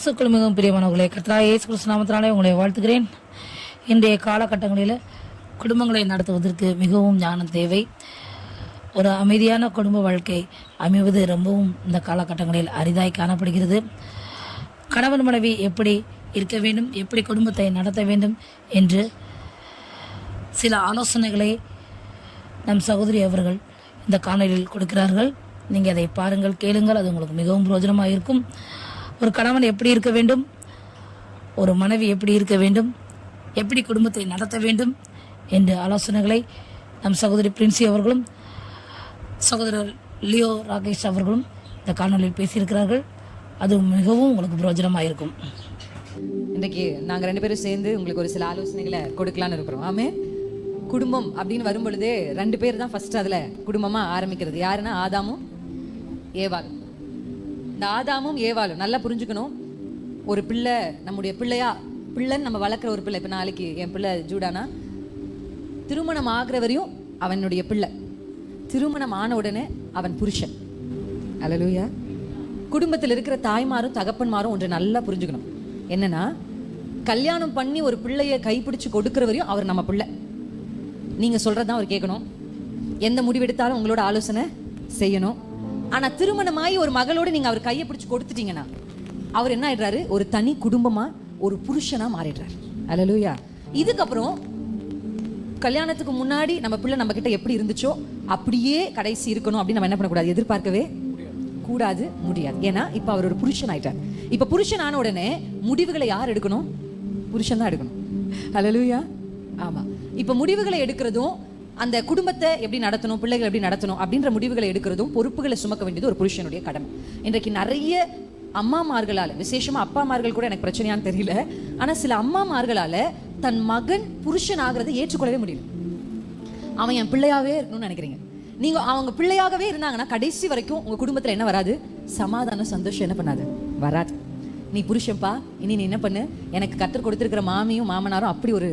கிறிஸ்துக்குள் மிகவும் பிரியமானவர்களே, கர்த்தராகிய இயேசு கிறிஸ்து நாமத்தினாலே உங்களை வாழ்த்துகிறேன். இன்றைய காலகட்டங்களில் குடும்பங்களை நடத்துவதற்கு மிகவும் ஞானம் தேவை. ஒரு அமைதியான குடும்ப வாழ்க்கை அமைவது ரொம்பவும் இந்த காலகட்டங்களில் அரிதாய் காணப்படுகிறது. கணவன் மனைவி எப்படி இருக்க வேண்டும், எப்படி குடும்பத்தை நடத்த வேண்டும் என்று சில ஆலோசனைகளை நம் சகோதரி அவர்கள் இந்த காணொலியில் கொடுக்கிறார்கள். நீங்கள் அதை பாருங்கள், கேளுங்கள். அது உங்களுக்கு மிகவும் பிரயோஜனமாக இருக்கும். ஒரு கணவன் எப்படி இருக்க வேண்டும், ஒரு மனைவி எப்படி இருக்க வேண்டும், எப்படி குடும்பத்தை நடத்த வேண்டும் என்ற ஆலோசனைகளை நம் சகோதரி பிரின்சி அவர்களும் சகோதரர் லியோ ராகேஷ் அவர்களும் இந்த காணொலியில் பேசியிருக்கிறார்கள். அது மிகவும் உங்களுக்கு பிரயோஜனமாக இருக்கும். இன்றைக்கு நாங்கள் 2 பேரும் சேர்ந்து உங்களுக்கு ஒரு சில ஆலோசனைகளை கொடுக்கலான்னு இருக்கிறோம். ஆமே, குடும்பம் அப்படின்னு வரும் பொழுதே 2 பேர் தான் ஃபர்ஸ்ட் அதில் குடும்பமாக ஆரம்பிக்கிறது. யாருன்னா ஆதாமும் ஏவாளும். இந்த ஆதாமும் ஏவாளும் நல்லா புரிஞ்சுக்கணும். ஒரு பிள்ளை நம்முடைய பிள்ளைன்னு நம்ம வளர்க்குற ஒரு பிள்ளை. இப்போ நாளைக்கு என் பிள்ளை ஜூடானா திருமணம் ஆகிற வரையும் அவனுடைய பிள்ளை. திருமணம் ஆன உடனே அவன் புருஷன். அல்லேலூயா. குடும்பத்தில் இருக்கிற தாய்மாரும் தகப்பன்மாரும் ஒன்று நல்லா புரிஞ்சுக்கணும். என்னன்னா, கல்யாணம் பண்ணி ஒரு பிள்ளைய கைப்பிடிச்சு கொடுக்குற வரையும் அவர் நம்ம பிள்ளை. நீங்கள் சொல்கிறதான் அவர் கேட்கணும். எந்த முடிவெடுத்தாலும் உங்களோட ஆலோசனை செய்யணும். ஆனால் திருமணமாகி ஒரு மகளோடு நீங்கள் அவர் கையை பிடிச்சி கொடுத்துட்டீங்கன்னா அவர் என்ன ஆயிடுறாரு? ஒரு தனி குடும்பமாக ஒரு புருஷனாக மாறிடுறாரு. அல்லேலூயா. இதுக்கப்புறம் கல்யாணத்துக்கு முன்னாடி நம்ம பிள்ளை நம்ம கிட்ட எப்படி இருந்துச்சோ அப்படியே கடைசி இருக்கணும் அப்படின்னு நம்ம என்ன பண்ணக்கூடாது? எதிர்பார்க்கவே கூடாது, முடியாது. ஏன்னா இப்போ அவர் ஒரு புருஷன் ஆயிட்டார். இப்போ புருஷன் ஆன உடனே முடிவுகளை யார் எடுக்கணும்? புருஷன் தான் எடுக்கணும். அல்லேலூயா. ஆமாம். இப்போ முடிவுகளை எடுக்கிறதும், அந்த குடும்பத்தை எப்படி நடத்தணும், பிள்ளைகள் எப்படி நடத்தணும் அப்படின்ற முடிவுகளை எடுக்கிறதும், பொறுப்புகளை சுமக்க வேண்டியது ஒரு புருஷனுடைய கடமை. இன்றைக்கு நிறைய அம்மாமார்களால், விசேஷமாக அப்பாமார்கள் கூட எனக்கு பிரச்சனையான்னு தெரியல, ஆனால் சில அம்மாமார்களால் தன் மகன் புருஷன் ஆகிறத ஏற்றுக்கொள்ளவே முடியல. அவன் என் பிள்ளையாகவே இருக்கணும்னு நினைக்கிறீங்க. நீங்கள் அவங்க பிள்ளையாகவே இருந்தாங்கன்னா கடைசி வரைக்கும் உங்கள் குடும்பத்தில் என்ன வராது? சமாதானம், சந்தோஷம் என்ன பண்ணாது? வராது. நீ புருஷன்ப்பா, இனி நீ என்ன பண்ணு, எனக்கு கற்றுக் கொடுத்துருக்கிற மாமியும் மாமனாரும் அப்படி ஒரு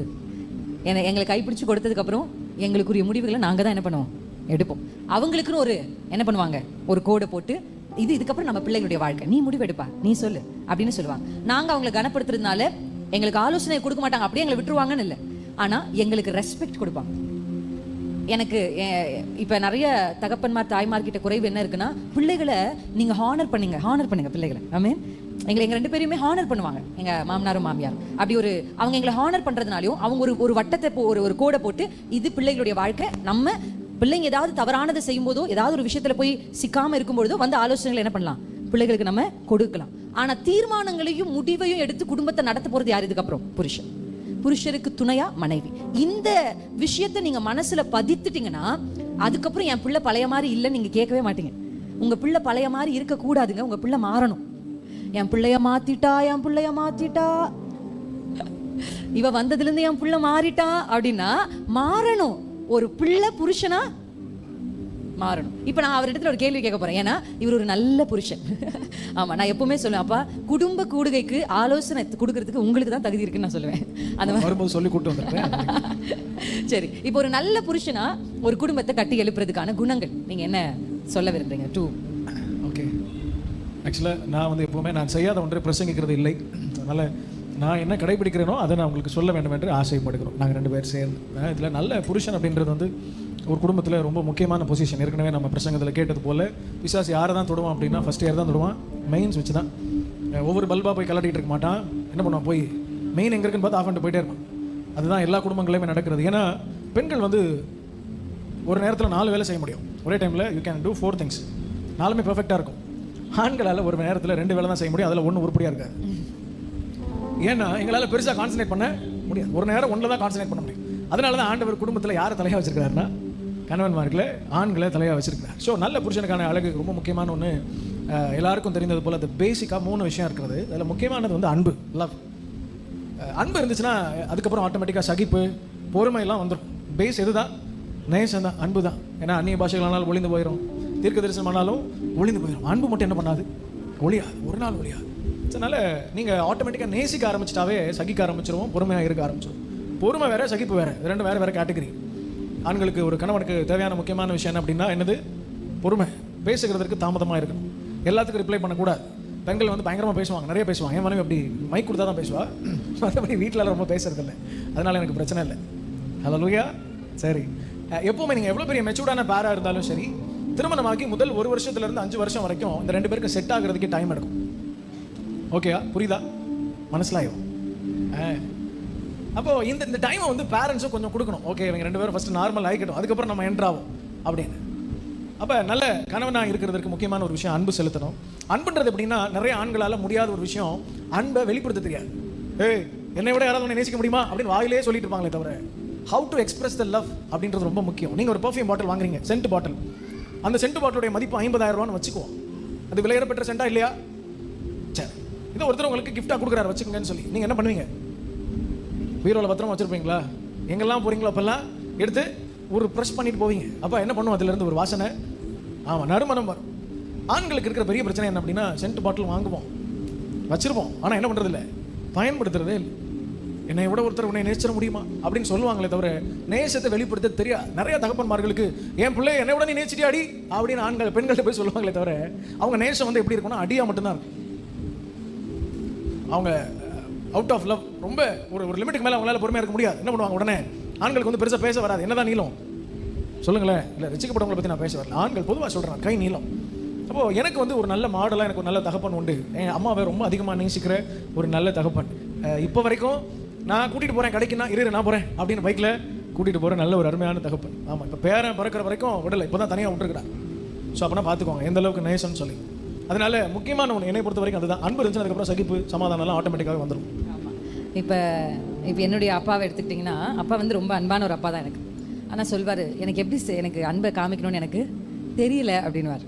எங்களை கைப்பிடிச்சு கொடுத்ததுக்கப்புறம் எங்களுக்குரிய முடிவுகளை நாங்கள் தான் என்ன பண்ணுவோம்? எடுப்போம். அவங்களுக்குன்னு ஒரு என்ன பண்ணுவாங்க? ஒரு கோடை போட்டு இதுக்கப்புறம் நம்ம பிள்ளைகளுடைய வாழ்க்கை, நீ முடிவு எடுப்பா, நீ சொல்லு அப்படின்னு சொல்லுவாங்க. நாங்கள் அவங்களை கனப்படுத்துறதுனால எங்களுக்கு ஆலோசனை கொடுக்க மாட்டாங்க, அப்படியே எங்களை விட்டுருவாங்கன்னு இல்லை. ஆனால் எங்களுக்கு ரெஸ்பெக்ட் கொடுப்பாங்க. எனக்கு இப்போ நிறைய தகப்பன்மார் தாய்மார்கிட்ட குறைவு என்ன இருக்குன்னா, பிள்ளைகளை நீங்கள் ஹானர் பண்ணுங்க பிள்ளைகளை. ஆமென். எங்கள் 2 பேரையுமே ஹானர் பண்ணுவாங்க, எங்கள் மாமனாரும் மாமியாரும். அப்படி அவங்க எங்களை ஹானர் பண்ணுறதுனாலையும் அவங்க ஒரு வட்டத்தை ஒரு கோடை போட்டு இது பிள்ளைகளுடைய வாழ்க்கை, நம்ம பிள்ளைங்க ஏதாவது தவறானதை செய்யும்போதோ ஏதாவது ஒரு விஷயத்தில் போய் சிக்காமல் இருக்கும்பொழுதோ வந்து ஆலோசனைகள் என்ன பண்ணலாம்? பிள்ளைகளுக்கு நம்ம கொடுக்கலாம். ஆனால் தீர்மானங்களையும் முடிவையும் எடுத்து குடும்பத்தை நடத்த போகிறது யார்? இதுக்கப்புறம் புருஷன். புருஷருக்கு துணையா மனைவி. இந்த விஷயத்தை நீங்க மனசுல பதித்துட்டீங்கன்னா அதுக்கப்புறம் என் பிள்ளை பழைய மாதிரி இல்லைன்னு நீங்க கேட்கவே மாட்டீங்க. உங்க பிள்ளை பழைய மாதிரி இருக்க கூடாதுங்க. உங்க பிள்ளை மாறணும். என் பிள்ளைய மாத்திட்டா இவ வந்ததுல இருந்து என் பிள்ளை மாறிட்டா அப்படின்னா மாறணும். ஒரு பிள்ளை புருஷனா மாறணும். இப்போ நான் அவர் இடத்துல ஒரு கேள்வி கேட்க போறேன். ஏன்னா இவர் ஒரு நல்ல புருஷன். ஆமா, நான் எப்பவுமே சொல்லுவேன், அப்பா குடும்ப கூடுகைக்கு ஆலோசனை கொடுக்கறதுக்கு உங்களுக்கு தான் தகுதி இருக்குன்னு நான் சொல்லுவேன். அந்த மாதிரி சொல்லி கூட்டு வந்திருக்கேன். சரி, இப்போ ஒரு நல்ல புருஷனா ஒரு குடும்பத்தை கட்டி எழுப்புறதுக்கான குணங்கள் நீங்க என்ன சொல்ல விரும்புறீங்க? ஓகே, ஆக்சுவலாக நான் எப்பவுமே நான் செய்யாத ஒன்றை பிரசங்கிக்கிறது இல்லை. அதனால் நான் என்ன கடைபிடிக்கிறேனோ அதை நான் உங்களுக்கு சொல்ல வேண்டும் என்று ஆசைப்படுகிறோம். நாங்கள் 2 பேர் சேர்ந்து இதில் நல்ல புருஷன் அப்படின்றது ஒரு குடும்பத்தில் ரொம்ப முக்கியமான பொசிஷன். ஏற்கனவே நம்ம பிரசங்கத்தில் கேட்டது போல், பிசாசு யாரை தான் தொடுவான் அப்படின்னா ஃபஸ்ட் இயர் தான் தொடுவான். மெயின்ஸ் வச்சு தான். ஒவ்வொரு பல்பாக போய் கலட்டிகிட்டு இருக்க மாட்டான். என்ன பண்ணுவான்? போய் மெயின் எங்கே இருக்குன்னு பார்த்து ஆஃப் பண்ணிட்டு போயிட்டே இருப்பான். அதுதான் எல்லா குடும்பங்களையுமே நடக்கிறது. ஏன்னா பெண்கள் ஒரு நேரத்தில் 4 வேலை செய்ய முடியும் ஒரே டைமில். You can do 4 things. 4மே பெர்ஃபெக்டாக இருக்கும். ஆண்களால் ஒரு நேரத்தில் 2 வேலை தான் செய்ய முடியும். அதில் 1 உருப்படியாக இருக்காது. ஏன்னா எங்களால் பெருசாக கான்சன்ட்ரேட் பண்ண முடியாது. ஒரு நேரம் 1ல் தான் கான்சன்ட்ரேட் பண்ண முடியும். அதனால தான் ஆண்டவர் குடும்பத்தில் யாரை தலையாக வச்சிருக்கிறாருன்னா கணவன்மார்களை, ஆண்களை தலையாக வச்சிருக்கிறார். ஸோ நல்ல புருஷனுக்கான அழகு ரொம்ப முக்கியமான ஒன்று. எல்லாருக்கும் தெரிந்தது போல் அது பேசிக்காக 3 விஷயம் இருக்கிறது. அதில் முக்கியமானது அன்பு, லவ். அன்பு இருந்துச்சுன்னா அதுக்கப்புறம் ஆட்டோமேட்டிக்காக சகிப்பு, பொறுமையெல்லாம் வந்துடும். பேஸ் எதுதான்? நேசம் தான், அன்பு தான். ஏன்னா அந்நிய பாஷைகளானாலும் ஒளிந்து போயிடும், தீர்க்க தரிசனம் ஆனாலும் ஒளிந்து போயிடும். அன்பு மட்டும் என்ன பண்ணாது? ஒளியாது, ஒரு நாள் ஒளியாது. அதனால் நீங்கள் ஆட்டோமேட்டிக்காக நேசிக்க ஆரம்பிச்சிட்டாவே சகிக்க ஆரம்பிச்சிருவோம், பொறுமையாக இருக்க ஆரம்பிச்சிடும். பொறுமை வேறு, சகிப்பு வேறு, 2 வேறு கேட்டகரி. ஆண்களுக்கு ஒரு கணவனுக்கு தேவையான முக்கியமான விஷயம் என்ன அப்படின்னா என்னது? பொறுமை. பேசுகிறதுக்கு தாமதமாக இருக்கணும். எல்லாத்துக்கும் ரிப்ளை பண்ணக்கூடாது. பெண்கள் வந்து பயங்கரமாக பேசுவாங்க, நிறைய பேசுவாங்க. என் மனைவி அப்படி மைக் கொடுத்தா தான் பேசுவா, மற்றபடி வீட்டில் ரொம்ப பேசுறதில்ல. அதனால் எனக்கு பிரச்சனை இல்லை. ஹல்லேலூயா. சரி, எப்போவுமே நீங்கள் எவ்வளோ பெரிய மெச்சூர்டான பேராக இருந்தாலும் சரி, திருமணமாகி முதல் 1 வருஷத்துலேருந்து 5 வருஷம் வரைக்கும் இந்த 2 பேருக்கு செட் ஆகிறதுக்கே டைம் எடுக்கும். ஓகேயா? புரியுதா? மனசிலாயும். அப்போது இந்த டைமை வந்து பேரண்ட்ஸும் கொஞ்சம் கொடுக்கணும். ஓகே, இவங்க 2 பேரும் ஃபஸ்ட்டு நார்மல் ஆகிக்கட்டும், அதுக்கப்புறம் நம்ம என்ட்ராகும் அப்படின்னு. அப்போ நல்ல கணவனாக இருக்கிறதுக்கு முக்கியமான ஒரு விஷயம் அன்பு செலுத்தணும். அன்புன்றது எப்படின்னா, நிறைய ஆண்களால் முடியாத ஒரு விஷயம் அன்பை வெளிப்படுத்த தெரியாது. என்னை விட யாராவது உன்னை நேசிக்க முடியுமா அப்படின்னு வாயிலே சொல்லிட்டு இருப்பாங்களே தவிர, how to express the love அப்படின்றது ரொம்ப முக்கியம். நீங்கள் ஒரு பர்ஃப்யூம் பாட்டில் வாங்குறீங்க, சென்ட் பாட்டில். அந்த சென்ட் பாட்டிலுடைய மதிப்பு 50,000 ரூபான்னு வச்சுக்குவோம். அது விலையேறப்பெற்ற சென்ட்டா இல்லையா? சரி, இதை ஒருத்தர் உங்களுக்கு கிஃப்டாக கொடுக்குறாரு வச்சுக்கோங்கன்னு சொல்லி நீங்கள் என்ன பண்ணுவீங்க? பீரோவில் பத்திரமா வச்சுருப்பீங்களா? எங்கெல்லாம் போகிறீங்களோ அப்போல்லாம் எடுத்து ஒரு ப்ரெஷ் பண்ணிட்டு போவீங்க. அப்போ என்ன பண்ணுவோம்? அதுலேருந்து ஒரு வாசனை, ஆமாம், நறுமணம் வரும். ஆண்களுக்கு இருக்கிற பெரிய பிரச்சனை என்ன அப்படின்னா, சென்ட் பாட்டில் வாங்குவோம், வச்சுருப்போம், ஆனால் என்ன பண்ணுறது இல்லை, பயன்படுத்துறதே இல்லை. என்னை விட ஒருத்தர் உன்னை நேசிச்சிட முடியுமா அப்படின்னு சொல்லுவாங்களே தவிர, நேசத்தை வெளிப்படுத்த தெரியாது. நிறைய தகப்பன்மார்களுக்கு என் பிள்ளை என்னை விட நீ நேசிட்டியாடி அப்படின்னு ஆண்கள் பெண்கள்கிட்ட போய் சொல்லுவாங்களே தவிர, அவங்க நேசம் வந்து எப்படி இருக்கும்னா அடியாக மட்டும்தான் இருக்கும். அவங்க அவுட் ஆஃப் லவ் ரொம்ப ஒரு லிமிட்டுக்கு மேலே அவங்களால பொறுமையாக இருக்க முடியாது. என்ன பண்ணுவாங்க? உடனே ஆண்களுக்கு வந்து பெருசாக பேச வராது. என்னதான் நீளம் சொல்லுங்களேன். இல்லை, ரசிக்கப்பட்டவங்களை பற்றி நான் பேச வரல, ஆண்கள் பொதுவாக சொல்கிறேன், கை நீளம். அப்போது எனக்கு வந்து ஒரு நல்ல மாடலாக எனக்கு ஒரு நல்ல தகப்பன் உண்டு. என் அம்மாவை ரொம்ப அதிகமாக நேசிக்கிற ஒரு நல்ல தகப்பன். இப்போ வரைக்கும் நான் கூட்டிகிட்டு போகிறேன் கடைக்குன்னா, நான் போகிறேன் அப்படின்னு பைக்கில் கூட்டிகிட்டு போகிற நல்ல ஒரு அருமையான தகப்பன். ஆமாம், இப்போ பேரன் பிறக்கிற வரைக்கும் விடலை, இப்போ தான் தனியாக விட்டுருக்குறேன். ஸோ அப்போனா பார்த்துக்கோங்க எந்த அளவுக்கு நேசம்னு சொல்லி. அதனால முக்கியமான ஒன்று என்னை பொறுத்த வரைக்கும் அதுதான். அன்பு இருந்துச்சு, அதுக்கப்புறம் சகிப்பு சமாதானம்லாம் ஆட்டோமேட்டிக்காக வந்துடும். இப்போ என்னுடைய அப்பாவை எடுத்துக்கிட்டிங்கன்னா, அப்பா வந்து ரொம்ப அன்பான ஒரு அப்பா தான் எனக்கு. ஆனால் சொல்வார், எனக்கு எப்படி எனக்கு அன்பை காமிக்கணும்னு எனக்கு தெரியல அப்படின்வார்.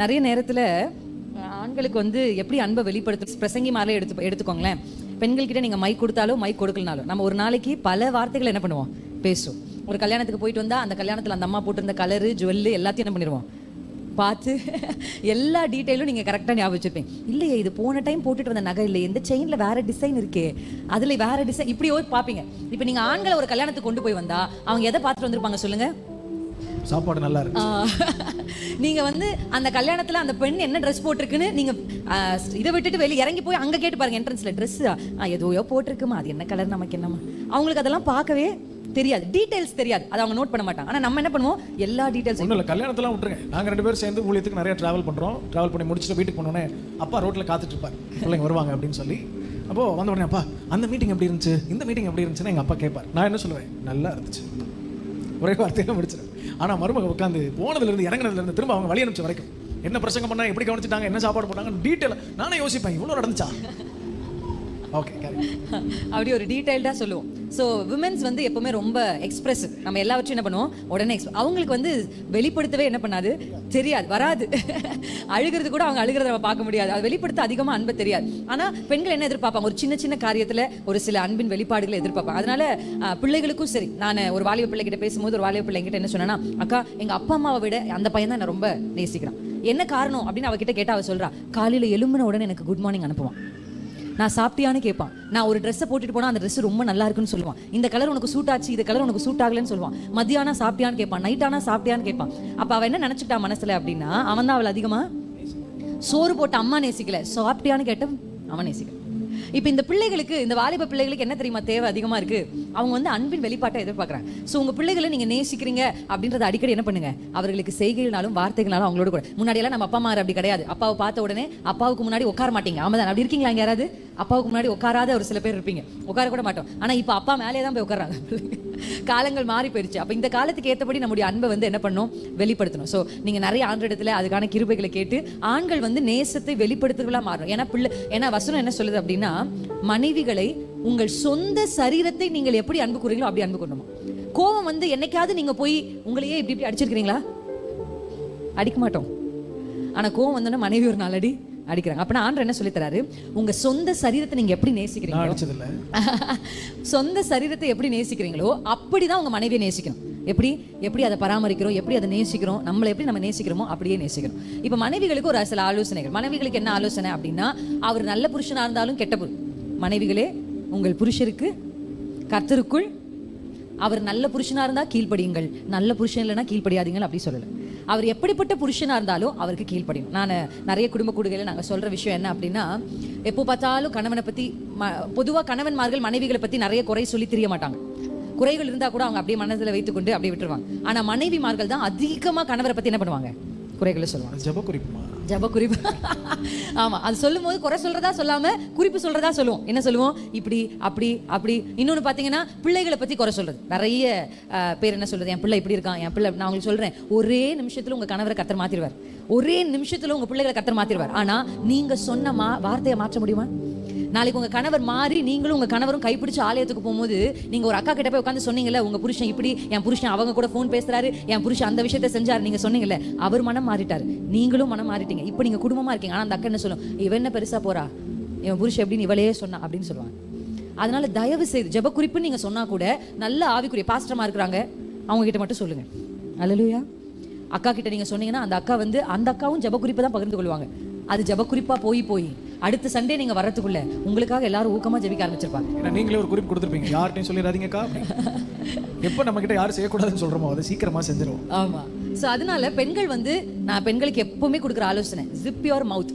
நிறைய நேரத்தில் ஆண்களுக்கு வந்து எப்படி அன்பை வெளிப்படுத்த, பிரசங்கி மாதிரிலே எடுத்துக்கோங்களேன். பெண்கள்கிட்ட நீங்கள் மைக் கொடுத்தாலும் மைக் கொடுக்கலனாலும் நம்ம ஒரு நாளைக்கு பல வார்த்தைகள் என்ன பண்ணுவோம்? பேசுவோம். ஒரு கல்யாணத்துக்கு போயிட்டு வந்தால் அந்த கல்யாணத்தில் அந்த அம்மா போட்டிருந்த கலரு, ஜுவல்லு எல்லாத்தையும் என்ன பண்ணிடுவோம்? பார்த்து எல்லா டீட்டெயிலும் நீங்கள் கரெக்டாக ஞாபகம் வச்சுருப்பீங்க. இல்லையே, இது போன டைம் போட்டுட்டு வந்த நகை இல்லையே, இந்த செயினில் வேறு டிசைன் இருக்கே, அதில் வேறு டிசைன், இப்படியோ பார்ப்பீங்க. இப்போ நீங்கள் ஆண்களை ஒரு கல்யாணத்துக்கு கொண்டு போய் வந்தால் அவங்க எதை பார்த்துட்டு வந்திருப்பாங்க சொல்லுங்கள்? சாப்பாடு நல்லா இருக்கு. நீங்கள் வந்து அந்த கல்யாணத்தில் அந்த பெண் என்ன ட்ரெஸ் போட்டிருக்குன்னு நீங்கள் இதை விட்டுட்டு வெளியே இறங்கி போய் அங்கே கேட்டு பாருங்க, என்ட்ரன்ஸில் ட்ரெஸ்ஸு எதோயோ போட்டிருக்குமா, அது என்ன கலர், நமக்கு என்னம்மா. அவங்களுக்கு அதெல்லாம் பார்க்கவே தெரியாது, டீடைல்ஸ் தெரியாது, அதை அவங்க நோட் பண்ண மாட்டாங்க. ஆனால் நம்ம என்ன பண்ணுவோம்? எல்லா டீடைல்ஸ். ஒன்றும் இல்லை, கல்யாணத்தெல்லாம் விட்டுருங்க. நாங்கள் 2 பேரும் சேர்ந்து ஊழியத்துக்கு நிறைய ட்ராவல் பண்ணுறோம். ட்ராவல் பண்ணி முடிச்சுட்டு வீட்டுக்கு போனோடனே அப்பா ரோட்டில் காத்துட்டு இருப்பார், பிள்ளைங்க வருவாங்க அப்படின்னு சொல்லி. அப்போது வந்த உடனே, அப்பா அந்த மீட்டிங் எப்படி இருந்துச்சு, இந்த மீட்டிங் எப்படி இருந்துச்சுன்னு எங்கள் அப்பா கேட்பார். நான் என்ன சொல்லுவேன்? நல்லா இருந்துச்சு, ஒரே வார்த்தையில முடிச்சிடும். ஆனால் மருமக உட்காந்து போனதுலேருந்து இறங்குனதுலேருந்து திரும்ப அவங்க வழி அனுப்பிச்ச வரைக்கும் என்ன பிரசங்கம் பண்ணால், எப்படி கவனிச்சிட்டாங்க, என்ன சாப்பாடு போட்டாங்க, டீட்டெயில் நானே யோசிப்பேன், இவ்வளோ நடந்துச்சா. ஓகே, அப்படி ஒரு டீடைல்டாக சொல்லுவோம். ஸோ விமென்ஸ் வந்து எப்போவுமே ரொம்ப எக்ஸ்பிரசிவ். நம்ம எல்லாவற்றையும் என்ன பண்ணுவோம்? உடனே அவங்களுக்கு வந்து வெளிப்படுத்தவே என்ன பண்ணாது, தெரியாது, வராது. அழுகிறது கூட அவங்க அழுகிறத நம்ம பார்க்க முடியாது, அது வெளிப்படுத்த அதிகமாக அன்பு தெரியாது. ஆனால் பெண்கள் என்ன எதிர்பார்ப்பாங்க? ஒரு சின்ன சின்ன காரியத்தில் ஒரு சில அன்பின் வெளிப்பாடுகளை எதிர்பார்ப்பாங்க. அதனால பிள்ளைகளுக்கும் சரி, நான் ஒரு வாலிப பிள்ளைகிட்ட பேசும்போது ஒரு வாலிப பிள்ளைங்கிட்ட என்ன சொன்னேன்னா, அக்கா எங்கள் அப்பா அம்மாவை விட அந்த பையன் தான் என்னை ரொம்ப நேசிக்கிறான். என்ன காரணம் அப்படின்னு அவகிட்ட கேட்டால் அவள் சொல்கிறா, காலையில் எழும்பின உடனே எனக்கு குட் மார்னிங் அனுப்புவான், நான் சாப்பிட்டியான்னு கேட்பான், நான் ஒரு ட்ரெஸ்ஸை போட்டுட்டு போனால் அந்த ட்ரெஸ் ரொம்ப நல்லா இருக்குன்னு சொல்லுவான், இந்த கலர் உனக்கு சூட் ஆச்சு, இந்த கலர் உனக்கு சூட் ஆகலன்னு சொல்லுவான், மத்தியானம் சாப்பிட்டியான்னு கேட்பான், நைட்டானா சாப்பிட்டியான்னு கேட்பான். அப்போ அவன் என்ன நினச்சிட்டா மனசில் அப்படின்னா, அவன் தான் அவள் அதிகமாக சோறு போட்ட அம்மா நேசிக்கல, சாப்பிட்டியான்னு கேட்ட அவன் நேசிக்கல. இப்போ இந்த பிள்ளைகளுக்கு, இந்த வாலிப பிள்ளைகளுக்கு என்ன தெரியுமா தேவை அதிகமாக இருக்குது? அவங்க வந்து அன்பின் வெளிப்பாட்டை எதிர்பார்க்குறாங்க. ஸோ உங்கள் பிள்ளைகளை நீங்கள் நேசிக்கிறீங்க அப்படின்றத அடிக்கடி என்ன பண்ணுங்க, அவர்களுக்கு செய்கைகளாலும் வார்த்தைகளாலும் அவங்களோட கூட. முன்னாடியெல்லாம் நம்ம அப்பா அம்மா அப்படி கிடையாது. அப்பாவை பார்த்த உடனே அப்பாவுக்கு முன்னாடி உட்கார மாட்டீங்க. ஆமாம் தான், அப்படி இருக்கீங்களா? இங்கே யாராவது அப்பாவுக்கு முன்னாடி உட்காராத ஒரு சில பேர் இருப்பீங்க, உட்கார கூட மாட்டோம். ஆனால் இப்போ அப்பா மேலே தான் போய் உட்காராங்க. காலங்கள் மாறி போயிடுச்சு. அப்போ இந்த காலத்துக்கு ஏற்றபடி நம்முடைய அன்பை வந்து என்ன பண்ணணும்? வெளிப்படுத்தணும். ஸோ நீங்கள் நிறைய ஆண்களிடத்தில் அதுக்கான கிருபைகளை கேட்டு ஆண்கள் வந்து நேசத்தை வெளிப்படுத்துகிறவர்களாக மாறணும். ஏன்னா வசனம் என்ன சொல்லுது அப்படின்னா, மனைவிகளை உங்கள் சொந்த சரீரத்தை நீங்கள் எப்படி அன்பு கூறுறீங்களோ அப்படி அன்பு கூறணுமா. கோபம் வந்து என்னைக்காவது நீங்க போய் உங்களையே இப்படி அடிச்சிருக்கிறீங்களா? அடிக்க மாட்டோம். ஆனா கோபம் வந்தோன்னா மனைவி ஒரு 4 அடி அடிக்கிறாங்க. அப்பனா ஆண்டவர் என்ன சொல்லி தராரு? உங்க சொந்த சரீரத்தை நீங்க எப்படி நேசிக்கிறீங்களோ, சொந்த சரீரத்தை எப்படி நேசிக்கிறீங்களோ அப்படிதான் உங்க மனைவியை நேசிக்கணும். எப்படி அதை பராமரிக்கிறோம், எப்படி அதை நேசிக்கிறோம், நம்மளை எப்படி நம்ம நேசிக்கிறோமோ அப்படியே நேசிக்கிறோம். இப்போ மனைவிகளுக்கு ஒரு சில ஆலோசனைகள். மனைவிகளுக்கு என்ன ஆலோசனை அப்படின்னா, அவர் நல்ல புருஷனா இருந்தாலும் கெட்ட மனைவிகளே, உங்கள் புருஷருக்கு கர்த்தருக்குள் அவர் நல்ல புருஷனா இருந்தா கீழ்ப்படியுங்கள், நல்ல புருஷன் இல்லைன்னா கீழ்ப்படியாதீங்கள் அப்படி சொல்லலை. அவர் எப்படிப்பட்ட புருஷனா இருந்தாலும் அவருக்கு கீழ்ப்படியும். நான் நிறைய குடும்ப கூடுகளில் நாங்கள் சொல்ற விஷயம் என்ன அப்படின்னா, எப்போ பார்த்தாலும் கணவனை பத்தி பொதுவாக கணவன்மார்கள் மனைவிகளை பத்தி நிறைய குறை சொல்லி தெரிய மாட்டாங்க. குறைகள் இருந்தா கூட அவங்க அப்படியே மனதில் வைத்துக்கொண்டு அப்படியே விட்டுருவாங்க. ஆனா மனைவிமார்கள் தான் அதிகமா கணவரை பத்தி என்ன பண்ணுவாங்க, குறைகளை சொல்லுவாங்க. ஜப குறிப்பு ஆமா, அது சொல்லும் போது குறை சொல்றதா சொல்லாம குறிப்பு சொல்றதா சொல்லுவோம். என்ன சொல்லுவோம், இப்படி அப்படி அப்படி. இன்னொன்னு பாத்தீங்கன்னா பிள்ளைகளை பத்தி குறை சொல்றது. நிறைய பேர் என்ன சொல்றது, என் பிள்ளை இப்படி இருக்கான், என் பிள்ளை. நான் உங்களுக்கு சொல்றேன், ஒரே நிமிஷத்துல உங்க கணவரை கர்த்தர் மாத்திடுவார். ஒரே நிமிஷத்துல உங்க பிள்ளைகளை கர்த்தர் மாத்திடுவார். ஆனா நீங்க சொன்ன வார்த்தையை மாற்ற முடியுமா? நாளைக்கு உங்க கணவர் மாறி நீங்களும் உங்க கணவரும் கைப்பிடிச்சு ஆலயத்துக்கு போகும்போது நீங்க ஒரு அக்கா கிட்ட போய் உட்காந்து சொன்னீங்கல்ல, உங்க புருஷன் இப்படி, என் புருஷன் அவங்க கூட ஃபோன் பேசுறாரு, என் புருஷன் அந்த விஷயத்த செஞ்சாரு, நீங்க சொன்னீங்கல்ல, அவர் மனம் மாறிட்டாரு, நீங்களும் மனம் மாறிட்டீங்க. இப்போ நீங்க குடும்பமா இருக்கீங்க. ஆனா அந்த அக்கா என்ன சொல்லும், இவன் என்ன பெருசா போறா, இவன் புருஷன் எப்படின்னு இவளே சொன்னா அப்படின்னு சொல்லுவாங்க. அதனால தயவு செய்து ஜெப குறிப்புன்னு நீங்க சொன்னா கூட நல்ல ஆவிக்குரிய பாஸ்டரமா இருக்கிறாங்க அவங்க கிட்ட மட்டும் சொல்லுங்க. அல்லேலூயா. அக்கா கிட்ட நீங்க சொன்னீங்கன்னா அந்த அக்கா வந்து அந்த அக்காவும் ஜெப குறிப்பை தான் பகிர்ந்து கொள்வாங்க. அது ஜெப குறிப்பா போய் அடுத்த சண்டே நீங்க வரதுக்குள்ள உங்களுக்காக எல்லாரும் ஊக்கமா ஜெபிக்க ஆரம்பிச்சிருப்பாங்க. ஏன்னா நீங்களே ஒரு குறிப்பு கொடுத்துருப்பீங்க, யார்ட்டையும் சொல்லிடாதீங்கக்கா. எப்போ நம்ம கிட்ட யாரும் செய்யக்கூடாதுன்னு சொல்றோமோ அதை சீக்கிரமா செஞ்சிருவோம். ஆமா. ஸோ அதனால பெண்கள் வந்து, நான் பெண்களுக்கு எப்பவுமே கொடுக்குற ஆலோசனை, ஜிப் யுவர் மவுத்.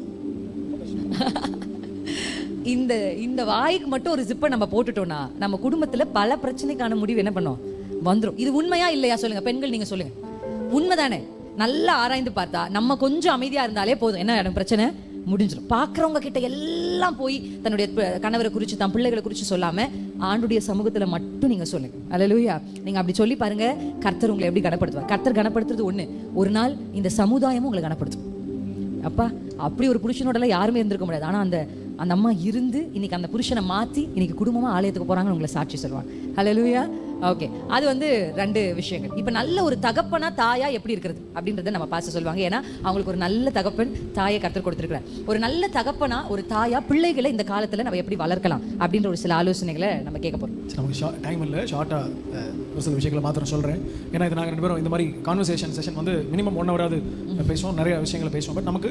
இந்த வாய்க்கு மட்டும் ஒரு ஜிப்பை நம்ம போட்டுட்டோம்னா நம்ம குடும்பத்துல பல பிரச்சனைக்கான முடிவு என்ன பண்ணோம் வந்துடும். இது உண்மையா இல்லையா சொல்லுங்க பெண்கள், நீங்க சொல்லுங்க. உண்மைதானே? நல்லா ஆராய்ந்து பார்த்தா நம்ம கொஞ்சம் அமைதியா இருந்தாலே போதும், என்ன எனக்கு பிரச்சனை முடிஞ்சிடும். பார்க்குறவங்க கிட்ட எல்லாம் போய் தன்னுடைய கணவரை குறித்து தன் பிள்ளைகளை குறித்து சொல்லாம ஆண்டுடைய சமூகத்துல மட்டும் நீங்க சொல்லுங்க. அல்லேலூயா. நீங்க அப்படி சொல்லி பாருங்க, கர்த்தர் உங்களை எப்படி கனப்படுத்துவார். கர்த்தர் கனப்படுத்துறது ஒண்ணு, ஒரு நாள் இந்த சமுதாயமும் உங்களை கனப்படுத்தும். அப்பா அப்படி ஒரு புருஷனோட யாருமே இருந்திருக்க முடியாது. ஆனா அந்த அம்மா இருந்து இன்னைக்கு அந்த புருஷனை மாத்தி இன்னைக்கு குடும்பமா ஆலயத்துக்கு போறாங்கன்னு உங்களை சாட்சி சொல்லுவாங்க. அல்லேலூயா. ஓகே, அது வந்து 2 விஷயங்கள். இப்போ நல்ல ஒரு தகப்பனா தாயா எப்படி இருக்கிறது அப்படின்றத நம்ம பார்த்து சொல்லுவாங்க. ஏன்னா அவங்களுக்கு ஒரு நல்ல தகப்பன் தாயை கர்த்தர் கொடுத்துருக்கிறார். ஒரு நல்ல தகப்பனா ஒரு தாயா பிள்ளைகளை இந்த காலத்துல நம்ம எப்படி வளர்க்கலாம் அப்படின்ற ஒரு சில ஆலோசனைகளை நம்ம கேட்க போறோம். நமக்கு டைம் இல்லை, ஷார்ட்டாக ஒரு சில விஷயங்களை மாத்திரம் சொல்கிறேன். ஏன்னா இது நாங்கள் 2 பேரும் இந்த மாதிரி கான்வர்சேஷன் செஷன் வந்து மினிமம் 1 ஹவராவது பேசுவோம், நிறைய விஷயங்களை பேசுவோம். பட் நமக்கு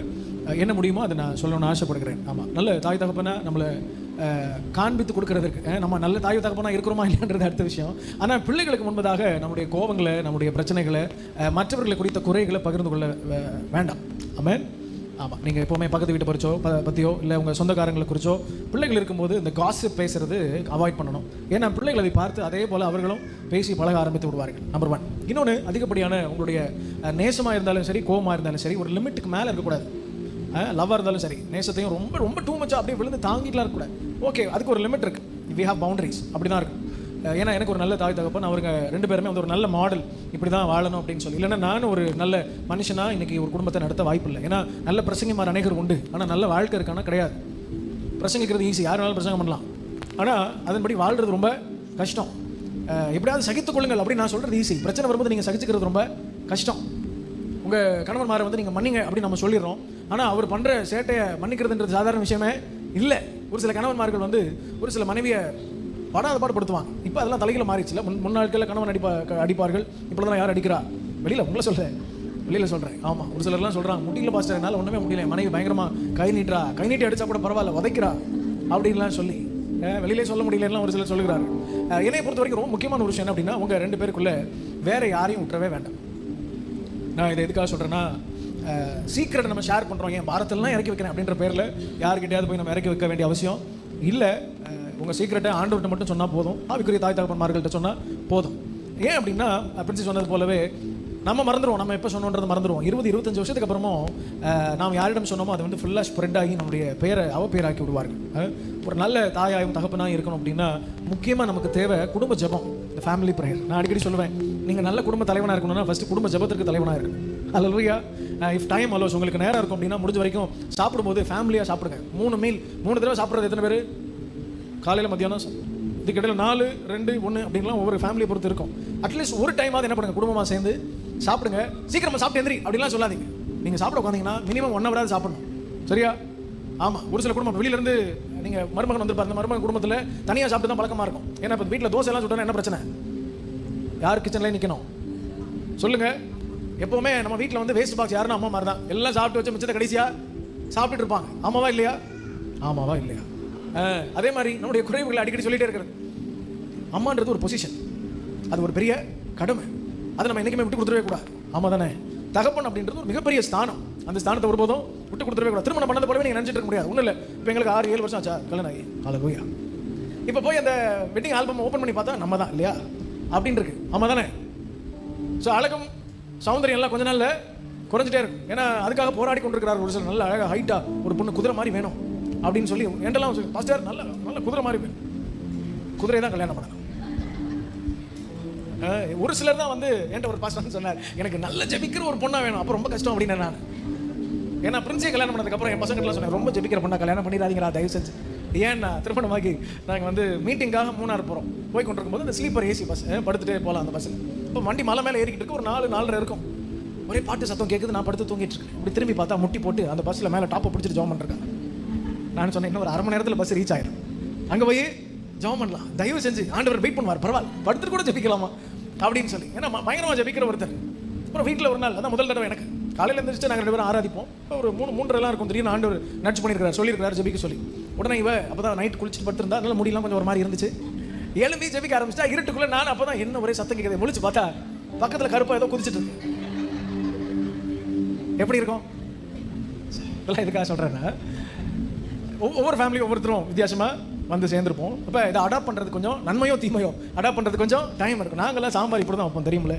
என்ன முடியுமோ அதை நான் சொல்லணும்னு ஆசைப்படுகிறேன். ஆமாம், நல்ல தாய் தகப்பனா நம்மளை காண்பித்து கொடுக்கறதுக்கு நம்ம நல்ல தாய் தகப்பனா இருக்கிறோமா இல்லைன்றது அடுத்த விஷயம். ஆனால் பிள்ளைகளுக்கு முன்பதாக நம்முடைய கோபங்களை, நம்முடைய பிரச்சனைகளை, மற்றவர்களை குறித்த குறைகளை பகிர்ந்து கொள்ள வேண்டாம். ஆமென். ஆமாம், நீங்கள் எப்போவுமே பக்கத்து வீட்டை பற்றியோ இல்லை உங்கள் சொந்தக்காரங்களை குறிச்சோ பிள்ளைகள் இருக்கும்போது இந்த காசிப் பேசுறது அவாய்ட் பண்ணணும். ஏன்னா பிள்ளைகள் அதை பார்த்து அதே போல் அவர்களும் பேசி பழக ஆரம்பித்து விடுவார்கள். நம்பர் 1. இன்னொன்று, அதிகப்படியான உங்களுடைய நேசமாக இருந்தாலும் சரி, கோபமாக இருந்தாலும் சரி, ஒரு லிமிட்டுக்கு மேலே இருக்கக்கூடாது. லவ்வாக இருந்தாலும் சரி, நேசத்தையும் ரொம்ப ரொம்ப டூ மச்சா அப்படியே விழுந்து தாங்கிட்டுலாம் இருக்கக்கூடாது. ஓகே, அதுக்கு ஒரு லிமிட் இருக்குது. We have boundaries. அப்படி தான் இருக்கும். ஏன்னா எனக்கு ஒரு நல்ல தாய் தகப்பன், அவருங்க 2 பேருமே வந்து ஒரு நல்ல மாடல், இப்படி தான் வாழணும் அப்படின்னு சொல்லி. இல்லைன்னா நானும் ஒரு நல்ல மனுஷனாக இன்றைக்கி ஒரு குடும்பத்தை நடத்த வாய்ப்பு இல்லை. ஏன்னா நல்ல பிரசங்கமார் அநேகர் உண்டு, ஆனால் நல்ல வாழ்க்கை இருக்கானா கிடையாது. பிரசங்கிக்கிறது ஈஸி, யாருனாலும் பிரசங்கம் பண்ணலாம். ஆனால் அதன்படி வாழ்கிறது ரொம்ப கஷ்டம். எப்படியாவது சகித்துக் கொள்ளுங்கள் அப்படின்னு நான் சொல்கிறது ஈஸி. பிரச்சனை வரும்போது நீங்கள் சகிச்சுக்கிறது ரொம்ப கஷ்டம். உங்கள் கணவன்மாரை வந்து நீங்கள் மன்னிங்க அப்படின்னு நம்ம சொல்லிடுறோம். ஆனால் அவர் பண்ணுற சேட்டையை மன்னிக்கிறதுன்றது சாதாரண விஷயமே இல்லை. ஒரு சில கணவன்மார்கள் வந்து ஒரு சில மனைவியை படாத பாடுபடுத்துவாங்க. இப்போ அதெல்லாம் தலைகளை மாறிடுச்சுல. முன்னாட்களில் கணவன் அடிப்பார்கள். இப்போ தான் யார் அடிக்கிறா? வெளியில் உங்களை சொல்கிறேன், வெளியில் சொல்கிறேன். ஆமாம், ஒரு சிலர்லாம் சொல்கிறாங்க, முடியல பாஸ்டர், என்னால் ஒன்றுமே முடியல, மனைவி பயங்கரமாக கை நீட்டி அடித்தா கூட பரவாயில்ல, உதைக்கிறா அப்படின்லாம் சொல்லி வெளியிலே சொல்ல முடியலன்னா ஒரு சிலர் சொல்லுகிறாரு. என்னை பொறுத்த வரைக்கும் ரொம்ப முக்கியமான ஒரு விஷயம் என்ன அப்படின்னா, உங்கள் 2 பேருக்குள்ளே வேறு யாரையும் விட்டுறவே வேண்டாம். நான் இதை எதுக்காக சொல்கிறேன்னா, சீக்கிரட்டை நம்ம ஷேர் பண்ணுறோம், என் பாரத்திலாம் இறக்கி வைக்கிறேன் அப்படின்ற பேரில் யாருக்கிட்டையாவது போய் நம்ம இறக்கி வைக்க வேண்டிய அவசியம் இல்லை. உங்கள் சீக்கிரட்டை ஆண்டவர்கிட்ட மட்டும் சொன்னால் போதும், ஆவிக்குரிய தாய் தகப்பன்மார்கள்ட்ட சொன்னால் போதும். ஏன் அப்படின்னா, பிரின்சி சொன்னது போலவே நம்ம மறந்துடுவோம், நம்ம எப்போ சொன்னோன்றது மறந்துடுவோம். 20-25 வருஷத்துக்கு அப்புறமும் நாம் யாரிடம் சொன்னோமோ அது வந்து ஃபுல்லாக ஸ்ப்ரெட் ஆகி நம்முடைய பேரை அவப்பேராக்கி விடுவார்கள். ஒரு நல்ல தாயாயும் தகப்பனாக இருக்கணும் அப்படின்னா முக்கியமாக நமக்கு தேவை குடும்ப ஜெபம், இந்த ஃபேமிலி ப்ரேயர். நான் அடிக்கடி சொல்லுவேன், நீங்கள் நல்ல குடும்ப தலைவனாக இருக்கணும்னா ஃபஸ்ட்டு குடும்ப ஜெபத்திற்கு தலைவனாக இருக்கணும். அல்லேலூயா. இஃப் டைம் அலோஸ், உங்களுக்கு நேரம் இருக்கும் அப்படின்னா முடிஞ்ச வரைக்கும் சாப்பிடும்போது ஃபேமிலியாக சாப்பிடுங்க. 3 மீல் 3 தடவை சாப்பிட்றது எத்தனை பேர்? காலையில், மத்தியானம், இதுக்கிடையில் 4, 2, 1 அப்படின்லாம் ஒவ்வொரு ஃபேமிலியை பொறுத்து இருக்கும். அட்லீஸ்ட் ஒரு டைமாவது என்ன பண்ணுங்க, குடும்பமாக சேர்ந்து சாப்பிடுங்க. சீக்கிரமாக சாப்பிட்டு எந்திரி அப்படின்லாம் சொல்லாதீங்க. நீங்கள் சாப்பிட உட்காந்தீங்கன்னா மினிமம் 1 ஹவராவது சாப்பிடணும். சரியா? ஆமாம், ஒரு சில குடும்பம் வெளியிலேருந்து நீங்கள் மருமகன் வந்து பாருங்க, மருமகன் குடும்பத்தில் தனியாக சாப்பிட்டு தான் பழக்கமாக இருக்கும். ஏன்னா இப்போ வீட்டில் தோசை எல்லாம் சுட்டோன்னா என்ன பிரச்சனை? யார் கிச்சன்லேயே நிற்கணும் சொல்லுங்கள்? எப்போவுமே நம்ம வீட்டில் வந்து வேஸ்ட் பாக்ஸ் யாருன்னா அம்மா மாதிரி தான். எல்லாம் சாப்பிட்டு வச்சு மிச்சத்தை கடைசியாக சாப்பிட்டுட்டு இருப்பாங்க. ஆமாவா இல்லையா? ஆமாவா இல்லையா? அதே மாதிரி நம்முடைய குறைவுகளை அடிக்கடி சொல்லிகிட்டே இருக்கிறது. அம்மான்றது ஒரு பொசிஷன், அது ஒரு பெரிய கடமை, அதை நம்ம என்றைக்குமே விட்டு கொடுத்துடவே கூடாது. ஆமாம் தானே? தகப்பன் அப்படின்றது ஒரு மிகப்பெரிய ஸ்தானம். அந்த ஸ்தானத்தை ஒருபோதும் விட்டு கொடுத்துடவே கூடாது. திருமணம் பண்ணது போலவே நீங்கள் நினச்சிட்டு இருக்க முடியாது. ஒன்றும் இல்லை, இப்போ எங்களுக்கு 6-7 வருஷம் ஆச்சா கல்யாணம் ஆகி, ஹல்லேலூயா. இப்போ போய் அந்த வெட்டிங் ஆல்பம் ஓப்பன் பண்ணி பார்த்தா நம்ம தான் இல்லையா அப்படின்னு இருக்கு. ஆமாம் தானே? ஸோ அழகும் சௌந்தரியம் எல்லாம் கொஞ்ச நாளில் குறைஞ்சிட்டே இருக்கும். ஏன்னா அதுக்காக போராடி கொண்டிருக்கிறார் ஒரு சில. நல்ல அழகாக ஹைட்டாக ஒரு பொண்ணு குதிரை மாதிரி வேணும் அப்படின்னு சொல்லி என்டெல்லாம் சொல்லி, பாஸ்டர் நல்ல நல்ல குதிரை மாதிரி வேணும், குதிரை தான் கல்யாணம் பண்ணணும். ஒரு சிலர் தான் வந்து என்கிட்ட ஒரு பாஸ்டர் சொன்னார், எனக்கு நல்ல ஜெபிக்கிற ஒரு பொண்ணா வேணும். அப்போ ரொம்ப கஷ்டம் அப்படின்னு நான். ஏன்னா பிரின்ஸே கல்யாணம் பண்ணதுக்கப்புறம் என் பசங்கள்லாம் சொன்னேன், ரொம்ப ஜெபிக்கிற பொண்ணா கல்யாணம் பண்ணிடாதீங்களா தயவு செஞ்சு. ஏன்னா திருமணமாகி நாங்கள் வந்து மீட்டிங்காக மூணார் போகிறோம். போய் கொண்டிருக்கும் போது இந்த ஸ்லீப்பர் ஏசி பஸ் படுத்துகிட்டே போகலாம் அந்த பஸ்ஸில். இப்போ வண்டி மலை மேலே ஏறிக்கிட்டு இருக்கு. ஒரு 4-4:30 இருக்கும். ஒரே பாட்டு சத்தம் கேட்குது. நான் படுத்து தூங்கிட்டு இருக்கேன். இப்படி திரும்பி பார்த்தா முட்டி போட்டு அந்த பஸ்ஸில் மேலே டாப்பை பிடிச்சிட்டு ஜாம் பண்ணிருக்காங்க. நான் சொன்னேன், இன்னும் ஒரு 1/2 மணி நேரத்தில் பஸ் ரீச் ஆயிடும், அங்கே போய் ஜாம் பண்ணலாம், தயவு செஞ்சு ஆண்டவர் வெயிட் பண்ணுவார், பரவாயில்ல படுத்துட்டு கூட ஜெபிக்கலாமா அப்படின்னு சொல்லி. ஏன்னா பயங்கரமாக ஜெபிக்கிற ஒருத்தர். அப்புறம் வீட்டில் ஒரு நாள், அதான் முதல் தடவை எனக்கு காலையில் எழுந்திரிச்சு நாங்கள் 2 பேரும் ஆராதிப்போம். ஒரு 3-3:30 இருக்கும். திடீர்னு ஆண்டவர் நட்சு பண்ணியிருக்காரு, சொல்லியிருக்காரு ஜெபிக்க சொல்லி. உடனே அப்போ தான் நைட் குளிச்சுட்டு படுத்திருந்தா, அதனால முடியெல்லாம் கொஞ்சம் ஒரு மாதிரி இருந்துச்சு. எழும்பி ஜெபிக்க ஆரம்பிச்சிட்டா. இருட்டுக்குள்ளே நான் அப்போ தான் என்ன ஒரே சத்தம் கேட்குது. முழிச்சு பார்த்தா பக்கத்தில் கருப்பாக ஏதோ குதிச்சுட்டு இருக்கு. எப்படி இருக்கும் இதெல்லாம்? எதுக்காக சொல்கிறேன்னா, ஒவ்வொரு ஃபேமிலியும் ஒவ்வொருத்தரும் வித்தியாசமாக வந்து சேர்ந்துருப்போம். இப்போ இதை அடாப்ட் பண்ணுறது கொஞ்சம் நன்மையோ தீமையோ அடாப்ட் பண்ணுறது கொஞ்சம் டைம் இருக்கும். நாங்களாம் சாம்பார் இப்படி தான் வைப்போம் தெரியுமில்ல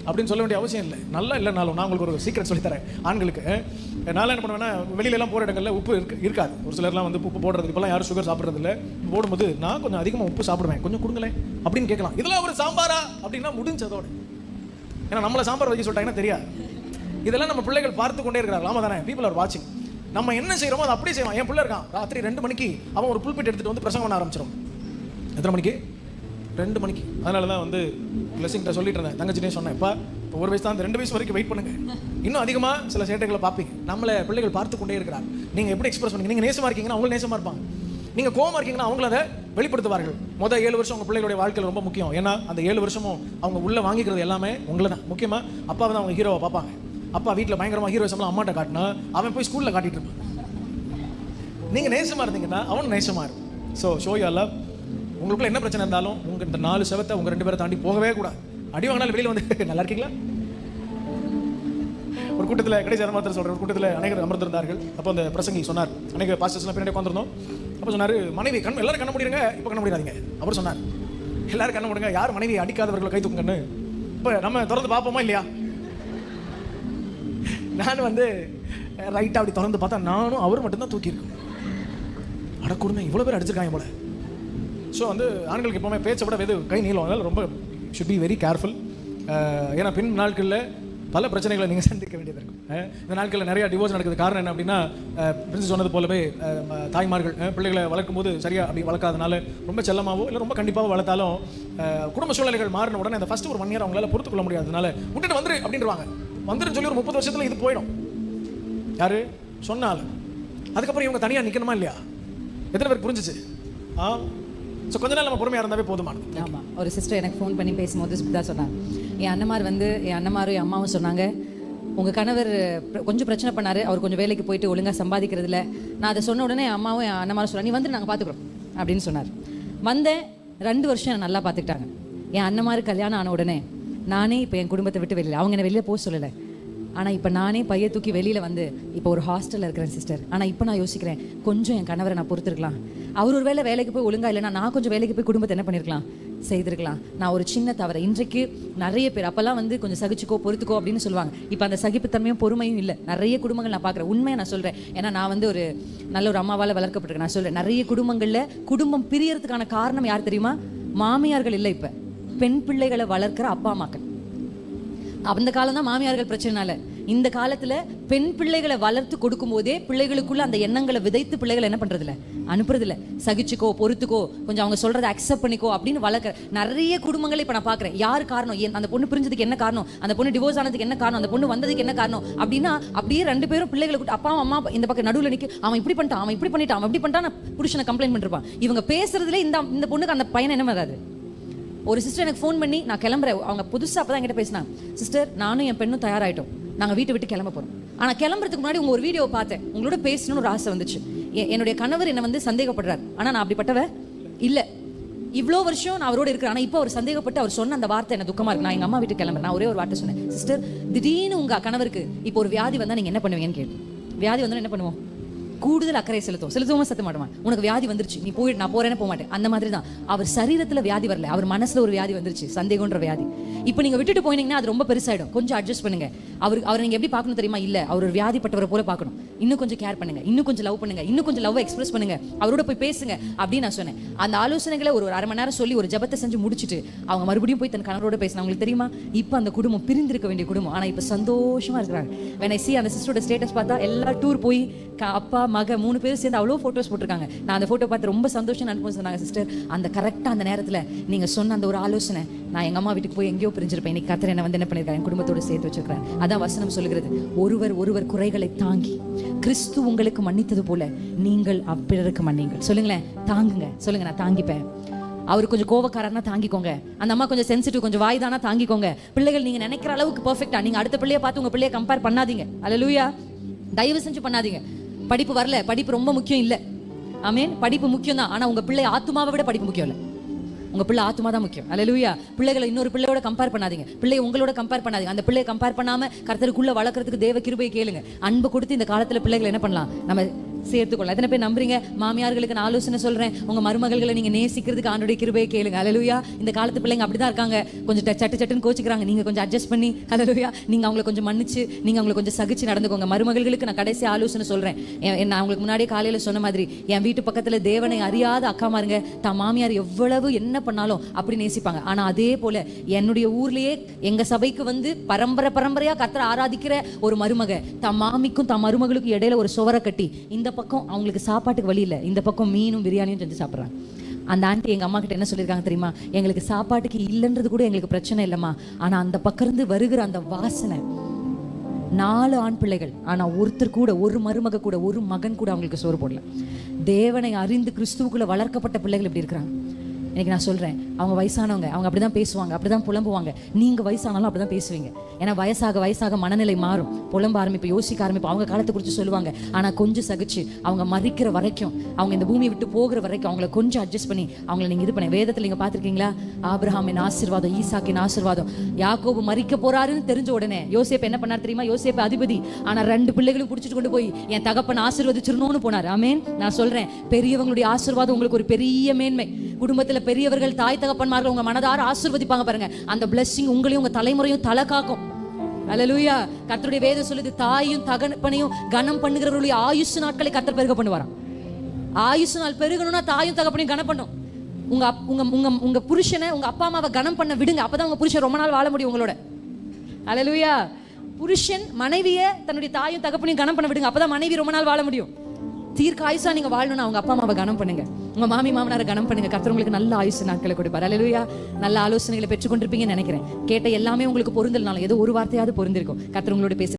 அப்படின்னு சொல்ல வேண்டிய அவசியம் இல்லை. நல்லா இல்லைனாலும் நான் உங்களுக்கு ஒரு சீக்ரெட் சொல்லித்தரேன். ஆண்களுக்கு நான் என்ன பண்ணுவேன்னா, வெளியிலலாம் போகிற இடங்களில் உப்பு இருக்காது. ஒரு சிலர்லாம் வந்து உப்பு போடுறதுக்கு இப்போலாம் யாரும் சுகர் சாப்பிட்றது இல்லை. போடும்போது நான் கொஞ்சம் அதிகமாக உப்பு சாப்பிடுவேன், கொஞ்சம் கொடுங்களேன் அப்படின்னு கேட்கலாம். இதெல்லாம் ஒரு சாம்பாரா அப்படின்னா முடிஞ்சதோடு. ஏன்னா நம்மளை சாம்பார் வைக்க சொல்லிட்டாங்கன்னா தெரியாது. இதெல்லாம் நம்ம பிள்ளைகள் பார்த்து கொண்டே இருக்கிறார். ஆமாம் தானே? பீப்புள் ஆர் வாட்சிங். நம்ம என்ன செய்கிறோமோ அதை அப்படியே செய்வோம். என் பிள்ளை இருக்கான், ராத்திரி 2 மணிக்கு அவன் ஒரு புல்பிட் எடுத்துகிட்டு வந்து பிரசங்கம் பண்ண ஆரம்பிச்சிடும். எத்தனை மணிக்கு? 2 மணிக்கு. அதனால தான் வந்து பிளஸிங்கிட்ட சொல்லிட்டு இருந்தேன், தங்கச்சினே சொன்னேன், இப்போ 1 வயசு தான், அந்த 2 வயசு வரைக்கும் வெயிட் பண்ணுங்க, இன்னும் அதிகமாக சில சேட்டைகளை பார்ப்பீங்க. நம்மளை பிள்ளைகள் பார்த்து கொண்டே இருக்கிறார். நீங்கள் எப்படி எக்ஸ்பிரஸ் பண்ணீங்க? நீங்கள் நேசமாக இருக்கீங்கன்னா அவங்களும் நேசமாக இருப்பாங்க. நீங்கள் கோவமாக இருக்கீங்கன்னா அவங்கள அதை வெளிப்படுத்துவார்கள். முதல் 7 வருஷம் உங்கள் பிள்ளைகளுடைய வாழ்க்கையில் ரொம்ப முக்கியம். ஏன்னா அந்த 7 வருஷமும் அவங்க உள்ளே வாங்கிக்கிறது எல்லாமே உங்களை தான். முக்கியமாக அப்பாவை தான் அவங்க ஹீரோவை பார்ப்பாங்க. அப்பா வீட்டில் பயங்கரமாக ஹீரோயிசம்லாம் அம்மாட்ட காட்டினா அவன் போய் ஸ்கூலில் காட்டிட்டு இருப்பான். நீங்கள் நேசமாக இருந்தீங்கன்னா அவனும் நேசமாக இருக்கும். So show you love. உங்களுக்குள்ள என்ன பிரச்சனை இருந்தாலும் உங்கள் இந்த 4 செவத்தை உங்கள் 2 பேரை தாண்டி போகவே கூடாது. அடி வாங்கினாலும் வெளியில் வந்து நல்லா இருக்கீங்களா? ஒரு கூட்டத்தில் கடைசி மாத்திரம் சொல்கிறேன், ஒரு கூட்டத்தில் அநேகர் அமர்ந்திருந்தார்கள். அப்போ அந்த பிரசங்கி சொன்னார், அநேக பாஸ்டர்ஸ்லாம் பின்னாடி உட்காந்துருந்தோம். அப்போ சொன்னார், மனைவி எல்லாரும் கண்ண முடியுங்க, இப்போ கண்ண முடியாதீங்க. அவர் சொன்னார், எல்லாரும் கண்ண முடியுங்க, யார் மனைவி அடிக்காதவர்களை கை தூக்குங்கன்னு. இப்போ நம்ம திறந்து பார்ப்போமா இல்லையா? நான் வந்து ரைட்டாக அப்படி திறந்து பார்த்தா நானும் அவரும் மட்டும்தான் தூக்கியிருக்கோம். அடக்கூடுமே, இவ்வளோ பேர் அடிச்சிருக்காங்க போல. ஸோ வந்து ஆண்களுக்கு எப்போவுமே பேச்சை விட வெது கை நீளம். அதனால் ரொம்ப ஷுட் பி வெரி கேர்ஃபுல். ஏன்னா பின் நாட்களில் பல பிரச்சனைகளை நீங்கள் சந்திக்க வேண்டியது இருக்கும். இந்த நாட்களில் நிறையா டிவோர்ஸ் நடக்குது. காரணம் என்ன அப்படின்னா, பிரின்ஸ் சொன்னது போலவே தாய்மார்கள் பிள்ளைகளை வளர்க்கும் போது சரியாக அப்படி வளர்க்காதனால ரொம்ப செல்லமாவோ இல்லை ரொம்ப கண்டிப்பாக வளர்த்தாலும் குடும்ப சூழ்நிலைகள் மாறின உடனே அந்த ஃபஸ்ட்டு ஒரு 1 இயர் அவங்களால பொறுத்துக்கொள்ள முடியாதனால விட்டுட்டு வந்துரு அப்படின்றாங்க. வந்துருன்னு சொல்லி ஒரு 30 வருஷத்தில் இது போயிடும். யாரு சொன்னாலும் அதுக்கப்புறம் இவங்க தனியாக நிற்கணுமா இல்லையா? எத்தனை பேருக்கு புரிஞ்சிச்சு? ஸோ கொஞ்ச நாள் நம்ம பொறுமையாக இருந்தாவே போதுமானது. ஆமாம். ஒரு சிஸ்டர் எனக்கு ஃபோன் பண்ணி பேசும்போது தான் சொன்னாங்க, என் அண்ணமாரும் என் அம்மாவும் சொன்னாங்க, உங்கள் கணவர் கொஞ்சம் பிரச்சனை பண்ணார், அவர் கொஞ்சம் வேலைக்கு போயிட்டு ஒழுங்காக சம்பாதிக்கிறதில்ல. நான் அதை சொன்ன உடனே என் அம்மாவும் என் அண்ணமாரும் சொன்னாங்க, நீ வந்து நாங்கள் பார்த்துக்குறோம் அப்படின்னு சொன்னார். வந்தேன், 2 வருஷம் என்னை நல்லா பார்த்துக்கிட்டாங்க. என் அண்ணமாரு கல்யாணம் ஆன உடனே நானே இப்போ என் குடும்பத்தை விட்டு வெளியில், அவங்க என்னை வெளியில் போக சொல்லலை. ஆனால் இப்போ நானே பையை தூக்கி வெளியில் வந்து இப்போ ஒரு ஹாஸ்டலில் இருக்கிறேன் சிஸ்டர். ஆனால் இப்போ நான் யோசிக்கிறேன், கொஞ்சம் என் கணவரை நான் பொறுத்திருக்கலாம். அவர் ஒரு வேளை வேலைக்கு போய் ஒழுங்காக இல்லைன்னா நான் கொஞ்சம் வேலைக்கு போய் குடும்பத்தை என்ன பண்ணியிருக்கலாம், செய்திருக்கலாம். நான் ஒரு சின்ன தவறை இன்றைக்கு நிறைய பேர் அப்போல்லாம் வந்து கொஞ்சம் சகிச்சுக்கோ பொறுத்துக்கோ அப்படின்னு சொல்லுவாங்க. இப்போ அந்த சகிப்புத்தன்மையும் பொறுமையும் இல்லை. நிறைய குடும்பங்கள் நான் பார்க்குறேன். உண்மையை நான் சொல்கிறேன், ஏன்னா நான் வந்து ஒரு நல்ல ஒரு அம்மாவால் வளர்க்கப்பட்டிருக்கேன். நான் சொல்கிறேன், நிறைய குடும்பங்களில் குடும்பம் பிரியறதுக்கான காரணம் யார் தெரியுமா? மாமியார்கள் இல்லை, இப்போ பெண் பிள்ளைகளை வளர்க்குற அப்பா அம்மாக்கள். அந்த காலம் தான் மாமியார்கள் பிரச்சனைனால. இந்த காலத்துல பெண் பிள்ளைகளை வளர்த்து கொடுக்கும் போதே பிள்ளைகளுக்குள்ள அந்த எண்ணங்களை விதைத்து பிள்ளைகளை என்ன பண்றதில்ல, அனுப்புறதில்ல. சகிச்சுக்கோ பொறுத்துக்கோ, கொஞ்சம் அவங்க சொல்றதை அக்செப்ட் பண்ணிக்கோ அப்படின்னு வளர்க்குற நிறைய குடும்பங்களை இப்ப நான் பாக்குறேன். யார் காரணம்? அந்த பொண்ணு பிரிஞ்சதுக்கு என்ன காரணம்? அந்த பொண்ணு டிவோர்ஸ் ஆனதுக்கு என்ன காரணம்? அந்த பொண்ணு வந்ததுக்கு என்ன காரணம்? அப்படின்னா அப்படியே 2 பேரும் பிள்ளைகளை கூட்டு அப்பா அம்மா இந்த பக்கம் நடுவில் நிற்க, அவன் இப்படி பண்ணிட்டான், அவன் இப்படி பண்ணிட்டான், அவன் இப்படி பண்ணிட்டான், புருஷனை கம்ப்ளைண்ட் பண்ணிருப்பான். இவங்க பேசுறதுல இந்த பொண்ணுக்கு அந்த பையன் என்ன வராது. ஒரு சிஸ்டர் எனக்கு ஃபோன் பண்ணி, நான் கிளம்புறேன், அவங்க புதுசாக அப்போ தான் என்கிட்ட பேசினாங்க, சிஸ்டர் நானும் என் பெண்ணும் தயாராகிட்டோம், நாங்கள் வீட்டை விட்டு கிளம்ப போகிறோம். ஆனால் கிளம்புறதுக்கு முன்னாடி உங்கள் ஒரு வீடியோவை பார்த்தேன், உங்களோட பேசணும்னு ஒரு ஆசை வந்துச்சு. என்னுடைய கணவர் என்னை வந்து சந்தேகப்படுறாரு, ஆனால் நான் அப்படிப்பட்டவ இல்லை. இவ்வளோ வருஷம் நான் அவரோட இருக்கிறேன். ஆனால் இப்போ அவர் சந்தேகப்பட்டு அவர் சொன்ன அந்த வார்த்தை எனக்கு துக்கமாக இருக்கு. நான் எங்கள் அம்மா வீட்டுக்கு கிளம்புறேன். நான் ஒரே ஒரு வார்த்தை சொன்னேன், சிஸ்டர் திடீர்னு உங்கள் கணவருக்கு இப்போ ஒரு வியாதி வந்தால் நீங்கள் என்ன பண்ணுவீங்கன்னு கேட்டு. வியாதி வந்தால் என்ன பண்ணுவோம்? கூடுதல் அக்கறை செலுத்துவோமா சத்த மாட்டோம். உனக்கு வியாதி வந்துருச்சு, நீ போய், நான் போறேன்னு போக மாட்டேன். அந்த மாதிரி தான் அவர் சரீரத்துல வியாதி வரல, அவர் மனசுல ஒரு வியாதி வந்துருச்சு, சந்தேகம்ன்ற வியாதி. இப்போ நீங்க விட்டுட்டு போனீங்கன்னா அது ரொம்ப பெருசாயிடும். கொஞ்சம் அட்ஜஸ்ட் பண்ணுங்க. அவர் நீங்க எப்படி பார்க்கணும் தெரியுமா? இல்ல, அவர் ஒரு வியாதிப்பட்டவரை போல பார்க்கணும். இன்னும் கொஞ்சம் கேர் பண்ணுங்க, இன்னும் கொஞ்சம் லவ் பண்ணுங்க, இன்னும் கொஞ்சம் லவ் எக்ஸ்பிரஸ் பண்ணுங்க, அவரோட போய் பேசுங்க அப்படின்னு நான் சொன்னேன். அந்த ஆலோசனைகளை ஒரு அரை மணி நேரம் சொல்லி ஒரு ஜபத்தை செஞ்சு முடிச்சுட்டு அவங்க மறுபடியும் போய் தன் கணவரோட பேசினா. உங்களுக்கு தெரியுமா, இப்போ அந்த குடும்பம் பிரிந்திருக்க வேண்டிய குடும்பம், ஆனா இப்போ சந்தோஷமா இருக்கிறாங்க. when I see அந்த சிஸ்டரோட ஸ்டேட்டஸ் பார்த்தா எல்லா டூர் போய் அப்பா மக 3 பேரும் சேர்ந்து அவ்வளோ ஃபோட்டோஸ் போட்டிருக்காங்க. நான் அந்த ஃபோட்டோ பார்த்து ரொம்ப சந்தோஷம் அனுப்ப சொன்னாங்க. சிஸ்டர், அந்த கரெக்டாக அந்த நேரத்தில் நீங்கள் சொன்ன அந்த ஒரு ஆலோசனை, நான் எங்கள் அம்மா வீட்டுக்கு போய் எங்கேயோ பிரிஞ்சிருப்பேன். இன்னைக்கு கர்த்தர் என்ன வந்து என்ன பண்ணியிருக்காரு, என் குடும்பத்தோடு சேர்த்து வச்சிருக்கிறேன். அதான் வசனம் சொல்லுகிறது, ஒருவர் குறைகளை தாங்கி கிறிஸ்து உங்களுக்கு மன்னித்தது போல நீங்கள் அப்பிறருக்கு மன்னிங்கள். சொல்லுங்களேன், தாங்குங்க. சொல்லுங்க, நான் தாங்கிப்பேன். அவர் கொஞ்சம் கோவக்காரனா தாங்கிக்கோங்க. அந்த அம்மா கொஞ்சம் சென்சிட்டிவ், கொஞ்சம் வாய் தானா தாங்கிக்கோங்க. பிள்ளைகள் நீங்க நினைக்கிற அளவுக்கு பெர்ஃபெக்ட்டா, நீங்க அடுத்த பிள்ளைய பார்த்து உங்க பிள்ளைய கம்பேர் பண்ணாதீங்க. அல்லேலூயா. தயவு செஞ்சு பண்ணாதீங்க. படிப்பு வரல, படிப்பு ரொம்ப முக்கியம் இல்ல. ஆமென். படிப்பு முக்கியம் தான், ஆனா உங்க பிள்ளை ஆத்துமாவை விட படிப்பு முக்கியம் இல்ல. உங்க பிள்ளை ஆத்துமா தான் முக்கியம். அல்லேலூயா. பிள்ளைகளை இன்னொரு பிள்ளையோட கம்பேர் பண்ணாதீங்க. பிள்ளையை உங்களோட கம்பேர் பண்ணாதீங்க. அந்த பிள்ளையை கம்பேர் பண்ணாம கர்த்தருக்குள்ள வளர்க்கறதுக்கு தேவ கிருபையை கேளுங்க. அன்பு கொடுத்து இந்த காலத்துல பிள்ளைகளை என்ன பண்ணலாம், நம்ம சேர்த்துக்கொள்ள. எத்தனை பேர் நம்புறீங்க? மாமியார்களுக்கு நான் ஆலோசனை சொல்றேன், உங்க மருமகள்களை நீங்க நேசிக்கிறதுக்கு ஆண்டோடைய கிருபையை கேளுங்க. அல்லேலூயா. இந்த காலத்து பிள்ளைங்க அப்படிதான் இருக்காங்க, கொஞ்சம் சட்டுன்னு கோச்சிக்கிறாங்க. நீங்க கொஞ்சம் அட்ஜஸ்ட் பண்ணி, அல்லேலூயா, நீங்க அவங்களை கொஞ்சம் மன்னிச்சு, நீங்க அவங்களை கொஞ்சம் சகிச்சு நடந்துக்கோங்க. மருமகள்களுக்கு நான் கடைசி ஆலோசனை சொல்றேன். நான் உங்களுக்கு முன்னாடியே காலையில சொன்ன மாதிரி, என் வீட்டு பக்கத்துல தேவனை அறியாத அக்காமாருங்க தான் மாமியார் எவ்வளவு என்ன பண்ணாலும் அப்படி நேசிப்பாங்க. ஆனா அதே போல என்னுடைய ஊர்லயே எங்க சபைக்கு வந்து பரம்பரையா கர்த்தரை ஆராதிக்கிற ஒரு மருமக தம் மாமிக்கும் தம் மருமகளுக்கும் இடையில ஒரு சுவரை கட்டி, இந்த பக்கம் அவங்களுக்கு சாப்பாட்டுக்கு வழி இல்லை, இந்த பக்கம் மீனும் பிரியாணியும் செஞ்சு சாப்பிட்றாங்க. அந்த ஆண்டி எங்க அம்மா கிட்ட என்ன சொல்லியிருக்காங்க தெரியுமா? எங்களுக்கு சாப்பாட்டுக்கு இல்லைன்றது கூட எங்களுக்கு பிரச்சனை இல்லைம்மா, ஆனா அந்த பக்கம் இருந்து வருகிற அந்த வாசனை. 4 ஆண் பிள்ளைகள், ஆனா ஒருத்தர் கூட, ஒரு மருமக கூட, ஒரு மகன் கூட அவங்களுக்கு சோறு போடல. தேவனை அறிந்து கிறிஸ்துவுக்குள்ள வளர்க்கப்பட்ட பிள்ளைகள் இப்படி இருக்கிறாங்க. இன்னைக்கு நான் சொல்றேன், அவங்க வயசானவங்க, அவங்க அப்படிதான் பேசுவாங்க, அப்படிதான் புலம்புவாங்க. நீங்க வயசானாலும் அப்படிதான் பேசுவீங்க. ஏன்னா வயசாக மனநிலை மாறும், புலம்ப ஆரம்பிப்பு, யோசிக்க ஆரம்பிப்பு. அவங்க காலத்தை குறித்து சொல்லுவாங்க, ஆனா கொஞ்சம் சகிச்சு அவங்க மறிக்கிற வரைக்கும், அவங்க இந்த பூமியை விட்டு போகிற வரைக்கும் அவங்கள கொஞ்சம் அட்ஜஸ்ட் பண்ணி அவங்களை நீங்க இது பண்ண. வேதத்துல நீங்க பாத்திருக்கீங்களா? ஆபிரகாமின் ஆசீர்வாதம், ஈசாக்கின் ஆசீர்வாதம். யாக்கோபு மறிக்க போறாருன்னு தெரிஞ்ச உடனே யோசேப்பு என்ன பண்ணார் தெரியுமா? யோசேப்பு அதிபதி, ஆனா 2 பிள்ளைகளும் பிடிச்சிட்டு கொண்டு போய் என் தகப்பன் ஆசீர்வதிச்சிடணும்னு போனார். ஆமென். நான் சொல்றேன், பெரியவங்களுடைய ஆசீர்வாதம் உங்களுக்கு ஒரு பெரிய மேன்மை. குடும்பத்துல பெரியவர்கள், தாய் தகப்பன்மார்கள் உங்க மனதார ஆசீர்வதிப்பாங்க பாருங்க. அந்த பிளெஸிங் உங்களையும் உங்க தலைமுறையும் தலை காக்கும். அல்லேலூயா. கர்த்தருடைய வேதம் சொல்லுது, தாயும் தகப்பனையும் கனம் பண்ணுகிறவர்களுடைய ஆயுசு நாட்களை கர்த்தர் பெருக பண்ணுவாராம். ஆயுசு நாள் பெருகணும்னா தாயும் தகப்பனையும் கனம் பண்ணும். உங்க புருஷனை, உங்க அப்பா அம்மாவை கனம் பண்ண விடுங்க. அப்பதான் உங்க புருஷன் ரொம்ப நாள் வாழ முடியும் உங்களோட. அல்லேலூயா. புருஷன் மனைவியை தன்னுடைய தாயும் தகப்பனையும் கனம் பண்ண விடுங்க. அப்பதான் மனைவி ரொம்ப நாள் வாழ முடியும். தீர்க்க ஆயுசா நீங்க வாழணும்னா அவங்க அப்பா அம்மாவை கனம் பண்ணுங்க, உங்க மாமி மாமனாரை கனம் பண்ணுங்க. கர்த்தர் உங்களுக்கு நல்ல ஆயுசு நாட்களை கொடுப்பார். அல்லேலூயா. நல்ல ஆலோசனைகளை பெற்றுக்கொண்டிருப்பீங்கன்னு நினைக்கிறேன். கேட்ட எல்லாமே உங்களுக்கு பொருந்தலனாலும் ஏதோ ஒரு வார்த்தையாவது பொருந்திருக்கும். கர்த்தர் உங்களோட பேச